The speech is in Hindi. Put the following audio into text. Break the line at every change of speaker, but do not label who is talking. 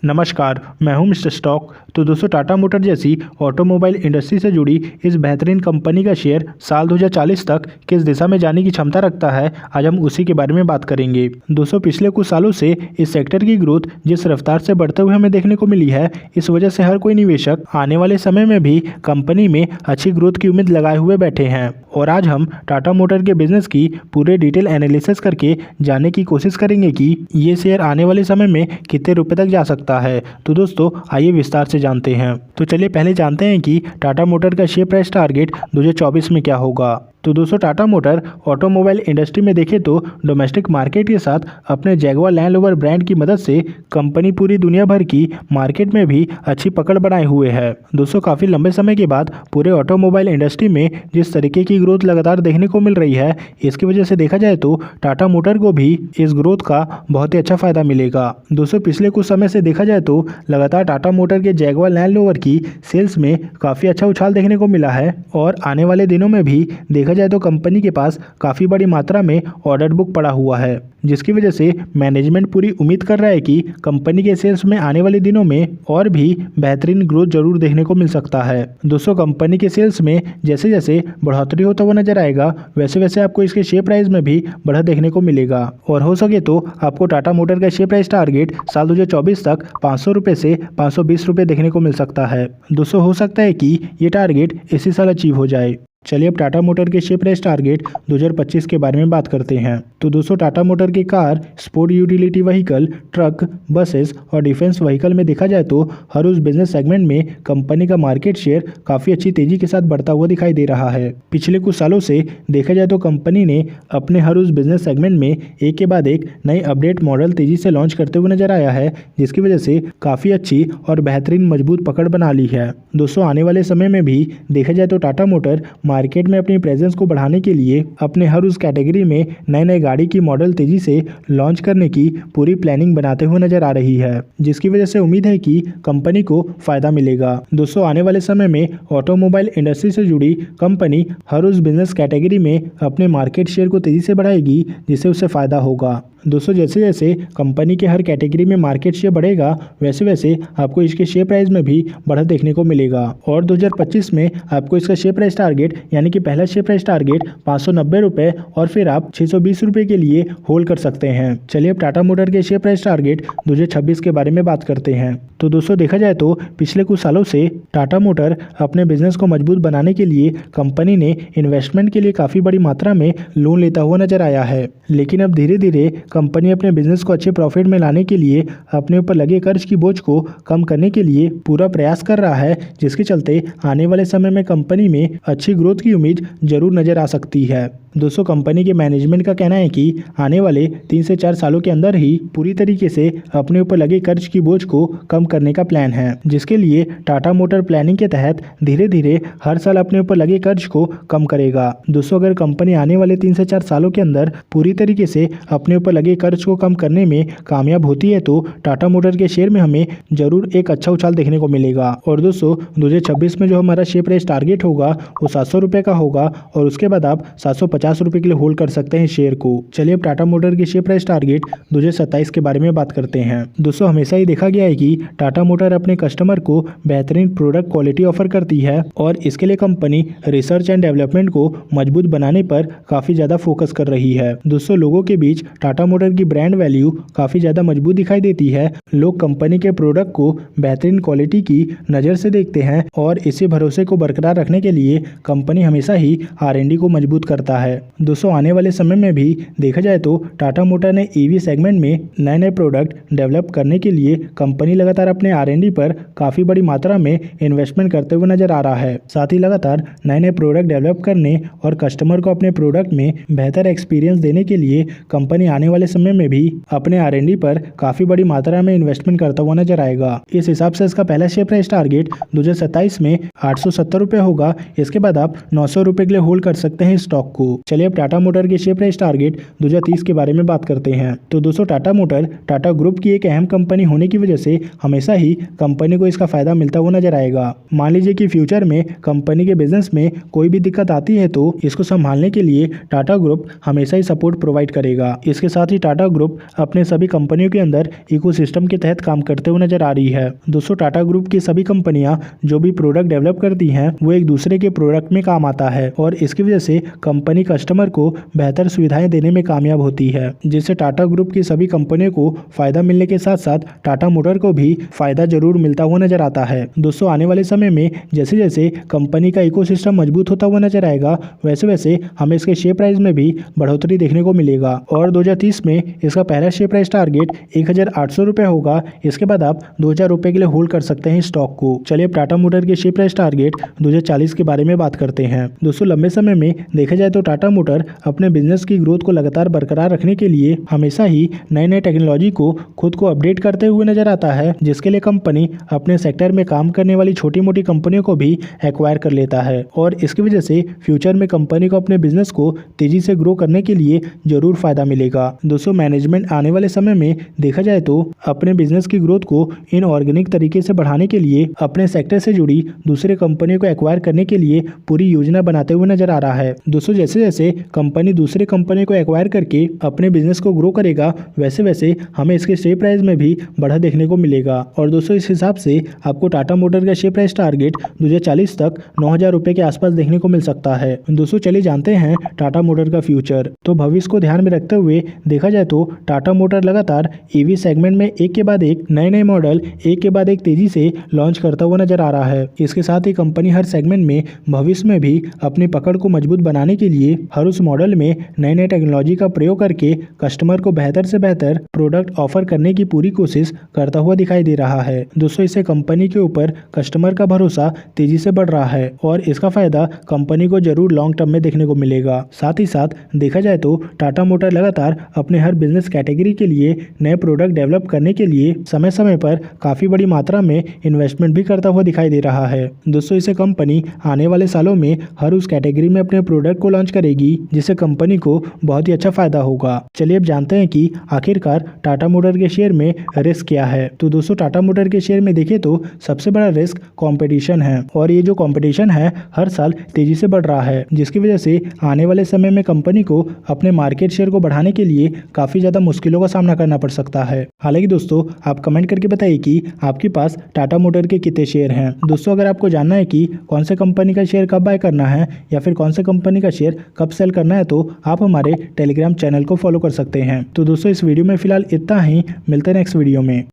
नमस्कार, मैं हूं मिस्टर स्टॉक। तो दोस्तों, टाटा मोटर जैसी ऑटोमोबाइल इंडस्ट्री से जुड़ी इस बेहतरीन कंपनी का शेयर साल 2040 तक किस दिशा में जाने की क्षमता रखता है, आज हम उसी के बारे में बात करेंगे। दोस्तों, पिछले कुछ सालों से इस सेक्टर की ग्रोथ जिस रफ्तार से बढ़ते हुए हमें देखने को मिली है, इस वजह से हर कोई निवेशक आने वाले समय में भी कंपनी में अच्छी ग्रोथ की उम्मीद लगाए हुए बैठे हैं। और आज हम टाटा मोटर के बिजनेस की पूरे डिटेल एनालिसिस करके जानने की कोशिश करेंगे कि ये शेयर आने वाले समय में कितने रुपए तक जा सकता है। तो दोस्तों, आइए विस्तार से जानते हैं। तो चलिए पहले जानते हैं कि टाटा मोटर का शेयर प्राइस टारगेट 2024 में क्या होगा। तो दोस्तों, टाटा मोटर ऑटोमोबाइल इंडस्ट्री में देखें तो डोमेस्टिक मार्केट के साथ अपने जैगुआर लैंड रोवर ब्रांड की मदद से कंपनी पूरी दुनिया भर की मार्केट में भी अच्छी पकड़ बनाए हुए है। दोस्तों, काफ़ी लंबे समय के बाद पूरे ऑटोमोबाइल इंडस्ट्री में जिस तरीके की ग्रोथ लगातार देखने को मिल रही है, इसकी वजह से देखा जाए तो टाटा मोटर को भी इस ग्रोथ का बहुत ही अच्छा फायदा मिलेगा। दोस्तों, पिछले कुछ समय से देखा जाए तो लगातार टाटा मोटर के जैगुआर लैंड रोवर की सेल्स में काफ़ी अच्छा उछाल देखने को मिला है और आने वाले दिनों में भी देखा जाए तो कंपनी के पास काफ़ी बड़ी मात्रा में ऑर्डर बुक पड़ा हुआ है, जिसकी वजह से मैनेजमेंट पूरी उम्मीद कर रहा है कि कंपनी के सेल्स में आने वाले दिनों में और भी बेहतरीन ग्रोथ जरूर देखने को मिल सकता है। दोस्तों, कंपनी के सेल्स में जैसे जैसे बढ़ोतरी होता हुआ नजर आएगा, वैसे वैसे आपको इसके शेयर प्राइस में भी बढ़त देखने को मिलेगा और हो सके तो आपको टाटा मोटर का शेयर प्राइस टारगेट साल 2024 तक 500 रुपये से 520 रुपये देखने को मिल सकता है। दोस्तों, हो सकता है कि ये टारगेट इसी साल अचीव हो जाए। चलिए अब टाटा मोटर के शेयर प्राइस टारगेट 2025 के बारे में बात करते हैं। तो दोस्तों, टाटा मोटर के car, sport utility vehicle, truck, buses और डिफेंस व्हीकल में देखा जाए तो हर उस बिजनेस सेगमेंट में कंपनी का मार्केट शेयर काफ़ी अच्छी तेजी के साथ बढ़ता हुआ दिखाई दे रहा है। पिछले कुछ सालों से देखा जाए तो कंपनी ने अपने हर उस बिजनेस सेगमेंट में एक के बाद एक नई अपडेट मॉडल तेजी से लॉन्च करते हुए नजर आया है, जिसकी वजह से काफ़ी अच्छी और बेहतरीन मजबूत पकड़ बना ली है। दोस्तों, आने वाले समय में भी देखा जाए तो टाटा मोटर मार्केट में अपनी प्रेजेंस को बढ़ाने के लिए अपने हर उस कैटेगरी में नए नए गाड़ी की मॉडल तेजी से लॉन्च करने की पूरी प्लानिंग बनाते हुए नजर आ रही है, जिसकी वजह से उम्मीद है कि कंपनी को फायदा मिलेगा। दोस्तों, आने वाले समय में ऑटोमोबाइल इंडस्ट्री से जुड़ी कंपनी हर उस बिजनेस कैटेगरी में अपने मार्केट शेयर को तेजी से बढ़ाएगी, जिससे उससे फायदा होगा। दोस्तों, जैसे जैसे कंपनी के हर कैटेगरी में मार्केट शेयर बढ़ेगा, वैसे वैसे आपको इसके शेयर प्राइस में भी बढ़त देखने को मिलेगा और 2025 में आपको इसका शेयर प्राइस टारगेट यानी कि पहला शेयर प्राइस टारगेट 590 रुपये और फिर आप 620 रुपये के लिए होल्ड कर सकते हैं। चलिए अब टाटा मोटर के शेयर प्राइस टारगेट 2026 के बारे में बात करते हैं। तो दोस्तों, देखा जाए तो पिछले कुछ सालों से टाटा मोटर अपने बिजनेस को मजबूत बनाने के लिए कंपनी ने इन्वेस्टमेंट के लिए काफ़ी बड़ी मात्रा में लोन लेता हुआ नजर आया है, लेकिन अब धीरे धीरे कंपनी अपने बिजनेस को अच्छे प्रॉफिट में लाने के लिए अपने ऊपर लगे कर्ज की बोझ को कम करने के लिए पूरा प्रयास कर रहा है, जिसके चलते आने वाले समय में कंपनी में अच्छी ग्रोथ की उम्मीद जरूर नजर आ सकती है। दोस्तों, कंपनी के मैनेजमेंट का कहना है कि आने वाले 3 से 4 सालों के अंदर ही पूरी तरीके से अपने ऊपर लगे कर्ज की बोझ को कम करने का प्लान है, जिसके लिए टाटा मोटर प्लानिंग के तहत धीरे धीरे हर साल अपने ऊपर लगे कर्ज को कम करेगा। दोस्तों, अगर कंपनी आने वाले 3 से 4 सालों के अंदर पूरी तरीके से अपने ऊपर लगे कर्ज को कम करने में कामयाब होती है तो टाटा मोटर के शेयर में हमें जरूर एक अच्छा उछाल देखने को मिलेगा। और दोस्तों, 2026 में जो हमारा शेयर प्राइस टारगेट होगा वो 700 रुपये का होगा और उसके बाद आप 750 रुपये के लिए होल्ड कर सकते हैं शेयर को। चलिए अब टाटा मोटर के शेयर प्राइस टारगेट 2027 के बारे में बात करते हैं। दोस्तों, हमेशा ही देखा गया है कि टाटा मोटर अपने कस्टमर को बेहतरीन प्रोडक्ट क्वालिटी ऑफर करती है और इसके लिए कंपनी रिसर्च एंड डेवलपमेंट को मजबूत बनाने पर काफी ज्यादा फोकस कर रही है। दोस्तों, लोगों के बीच टाटा मोटर की ब्रांड वैल्यू काफी ज्यादा मजबूत दिखाई देती है। लोग कंपनी के प्रोडक्ट को बेहतरीन क्वालिटी की नजर से देखते हैं और इसी भरोसे को बरकरार रखने के लिए कंपनी हमेशा ही R&D को मजबूत करता है। दोस्तों, आने वाले समय में भी देखा जाए तो टाटा मोटर ने EV सेगमेंट में नए नए प्रोडक्ट डेवलप करने के लिए कंपनी लगातार अपने R&D पर काफी बड़ी मात्रा में इन्वेस्टमेंट करते हुए नजर आ रहा है। साथ ही लगातार नए नए प्रोडक्ट डेवलप करने और कस्टमर को अपने प्रोडक्ट में बेहतर एक्सपीरियंस देने के लिए कंपनी आने वाले समय में भी अपने R&D पर काफी बड़ी मात्रा में इन्वेस्टमेंट करता हुआ नजर आएगा। इस हिसाब से इसका पहला शेयर प्राइस टारगेट 2027 में 870 रुपये होगा। इसके बाद आप 900 रुपये के लिए होल्ड कर सकते हैं स्टॉक को। चलिए अब टाटा मोटर के शेयर प्राइस टारगेट 2030 के बारे में बात करते हैं। तो दोस्तों, टाटा मोटर टाटा ग्रुप की एक अहम कंपनी होने की वजह से हमेशा ही कंपनी को इसका फायदा मिलता हुआ नजर आएगा। मान लीजिए कि फ्यूचर में कंपनी के बिजनेस में कोई भी दिक्कत आती है तो इसको संभालने के लिए टाटा ग्रुप हमेशा ही सपोर्ट प्रोवाइड करेगा। इसके साथ साथ ही टाटा ग्रुप अपने सभी कंपनियों के अंदर इकोसिस्टम के तहत काम करते हुए नजर आ रही है। दोस्तों टाटा ग्रुप की सभी कंपनियां जो भी प्रोडक्ट डेवलप करती हैं वो एक दूसरे के प्रोडक्ट में काम आता है और इसकी वजह से कंपनी कस्टमर को बेहतर सुविधाएं देने में कामयाब होती है, जिससे टाटा ग्रुप की सभी कंपनियों को फायदा मिलने के साथ साथ टाटा मोटर को भी फायदा जरूर मिलता हुआ नजर आता है। दोस्तों आने वाले समय में जैसे जैसे कंपनी का इकोसिस्टम मजबूत होता हुआ नजर आएगा वैसे वैसे हमें इसके शेयर प्राइस में भी बढ़ोतरी देखने को मिलेगा और 2030 में इसका पहला शेयर प्राइस टारगेट 1800 रुपये होगा। इसके बाद आप 2000 रुपये के लिए होल्ड कर सकते हैं स्टॉक को। चलिए अब टाटा मोटर के शेयर प्राइस टारगेट 2040 के बारे में बात करते हैं। दोस्तों लंबे समय में देखा जाए तो टाटा मोटर अपने बिजनेस की ग्रोथ को लगातार बरकरार रखने के लिए हमेशा ही नए नए टेक्नोलॉजी को खुद को अपडेट करते हुए नजर आता है, जिसके लिए कंपनी अपने सेक्टर में काम करने वाली छोटी मोटी कंपनियों को भी एक्वायर कर लेता है और इसकी वजह से फ्यूचर में कंपनी को अपने बिजनेस को तेजी से ग्रो करने के लिए जरूर फायदा मिलेगा। दोस्तों मैनेजमेंट आने वाले समय में देखा जाए तो अपने बिजनेस की ग्रोथ को इनऑर्गेनिक तरीके से बढ़ाने के लिए अपने सेक्टर से जुड़ी दूसरे कंपनियों को एक्वायर करने के लिए पूरी योजना बनाते हुए नजर आ रहा है। दोस्तों जैसे जैसे कंपनी दूसरे कंपनी को एक्वायर करके अपने बिजनेस को ग्रो करेगा वैसे वैसे हमें इसके शेयर प्राइस में भी बढ़ा देखने को मिलेगा और दोस्तों इस हिसाब से आपको टाटा मोटर का शेयर प्राइस टारगेट 2040 तक 9000 रुपए के आसपास देखने को मिल सकता है। दोस्तों चलिए जानते हैं टाटा मोटर का फ्यूचर। तो भविष्य को ध्यान में रखते हुए देखा जाए तो टाटा मोटर लगातार ईवी सेगमेंट में एक के बाद एक नए नए मॉडल एक के बाद एक तेजी से लॉन्च करता हुआ नजर आ रहा है। इसके साथ ही कंपनी हर सेगमेंट में भविष्य में भी अपनी पकड़ को मजबूत बनाने के लिए हर उस मॉडल में नए नए टेक्नोलॉजी का प्रयोग करके कस्टमर को बेहतर से बेहतर प्रोडक्ट ऑफर करने की पूरी कोशिश करता हुआ दिखाई दे रहा है। दोस्तों इससे कंपनी के ऊपर कस्टमर का भरोसा तेजी से बढ़ रहा है और इसका फायदा कंपनी को जरूर लॉन्ग टर्म में देखने को मिलेगा। साथ ही साथ देखा जाए तो टाटा मोटर लगातार अपने हर बिजनेस कैटेगरी के लिए नए प्रोडक्ट डेवलप करने के लिए समय समय पर काफी बड़ी मात्रा में इन्वेस्टमेंट भी करता हुआ दिखाई दे रहा है। दोस्तों इसे कंपनी आने वाले सालों में हर उस कैटेगरी में अपने प्रोडक्ट को लॉन्च करेगी, जिससे कंपनी को बहुत ही अच्छा फायदा होगा। चलिए अब जानते हैं कि आखिरकार टाटा मोटर के शेयर में रिस्क क्या है। तो दोस्तों टाटा मोटर के शेयर में देखें तो सबसे बड़ा रिस्क कंपटीशन है और ये जो कंपटीशन है हर साल तेजी से बढ़ रहा है, जिसकी वजह से आने वाले समय में कंपनी को अपने मार्केट शेयर को बढ़ाने के लिए काफी ज्यादा मुश्किलों का सामना करना पड़ सकता है। हालांकि दोस्तों आप कमेंट करके बताइए कि आपके पास टाटा मोटर के कितने शेयर हैं। दोस्तों अगर आपको जानना है कि कौन से कंपनी का शेयर कब बाय करना है या फिर कौन से कंपनी का शेयर कब सेल करना है तो आप हमारे टेलीग्राम चैनल को फॉलो कर सकते हैं। तो दोस्तों इस वीडियो में फिलहाल इतना ही, मिलते हैं नेक्स्ट वीडियो में।